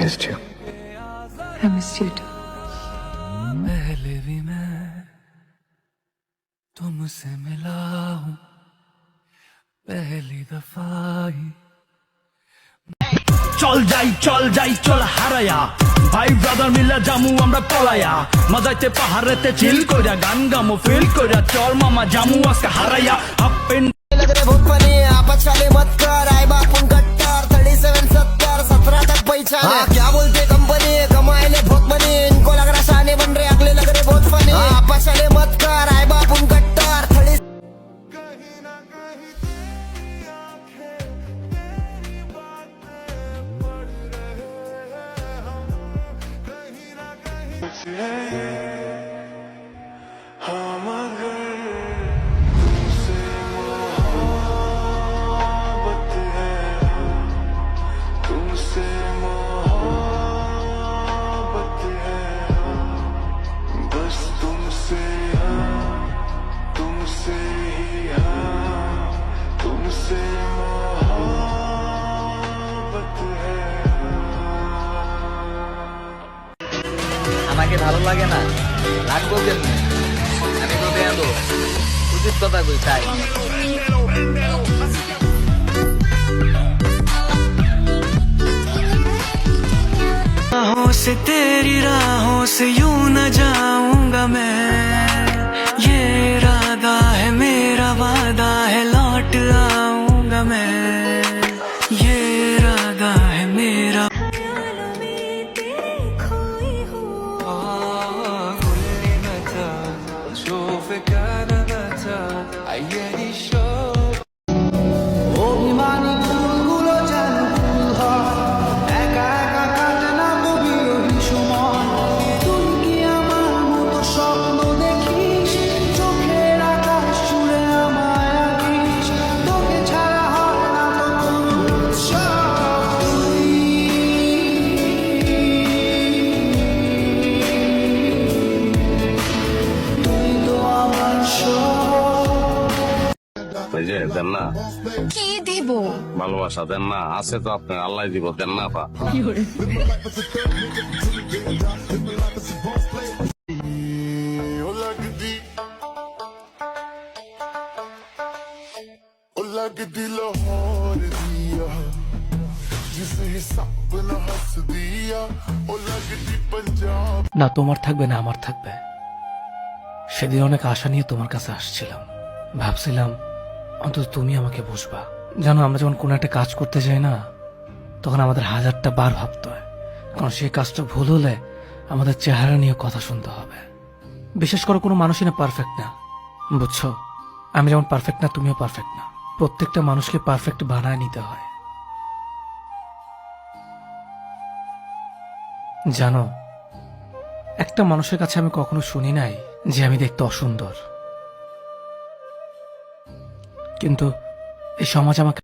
missed you. I missed you too. पहले भी मैं तुमसे मिला हूँ पहली दफा ही চল যাই চল হারায়া ভাই ব্রাদার মিলা জামু আমরা পলায়া মজাইতে পাহাড়েতে চিল কইরা গান গামো ফিল কইরা চল মামা জামু আজকে হারায়া আপ এন্ড आपस वाले मत कर आए बापुन कट्टर 3770 17 तक पहचान क्या बोलते कंपनी कमाएले बहुत मनी इनको लग रहा शाने बन रहे अगले लग रहे बहुत फनी आपस वाले मत कर आए बापुन कट्टर 30 हम अगर तुमसे मोहब्बत है तुमसे मोहब्बत है बस तुमसे तुमसे ही तुमसे मोहब्बत है আমাকে ভালো লাগে না লাগবো কেমনি আমি তো দেয়ালো উচিত কথা কই তাই राहों से तेरी राहों से यूं न जाऊंगा मैं ये इरादा है मेरा वादा है लौट आऊंगा मैं ये इरादा है मेरा شوفك انا متى عيني شوف অভিমানী ফুলগুলো যেন ফুল হয় একা একা কাটে না গভীর সময় তুই কি আমার মতো স্বপ্ন দেখিস চোখের আকাশ জুড়ে আমায় আঁকিস তোকে ছাড়া হয় না তো কোনো উৎসব তুই তো আমার সব ওই যে দেন না কি দিব? ভালোবাসা দেন না আছে তো আপনার আল্লাহ দিব দেন না পা लगदी लाहौर दिया जिसे हिसाब न हंस दिया ओ लगदी पंजाब না তোমার থাকবে না আমার থাকবে সেদিন অনেক আশা নিয়ে তোমার কাছে আসছিলাম ভাবছিলাম অন্তত তুমি আমাকে বুঝবা জানো আমরা যখন কোনো একটা কাজ করতে যাই না তখন আমাদের হাজারটা বার ভাবতে হয় কারণ সেই কাজটা ভুল হলে আমাদের চেহারা নিয়ে কথা শুনতে হবে বিশেষ করে কোনো মানুষই না পারফেক্ট না বুঝছো আমি যেমন পারফেক্ট না তুমিও পারফেক্ট না প্রত্যেকটা মানুষকে পারফেক্ট বানায় নিতে হয় জানো একটা মানুষের কাছে আমি কখনো শুনি নাই যে আমি দেখতে অসুন্দর কিন্তু এই সমাজ আমাকে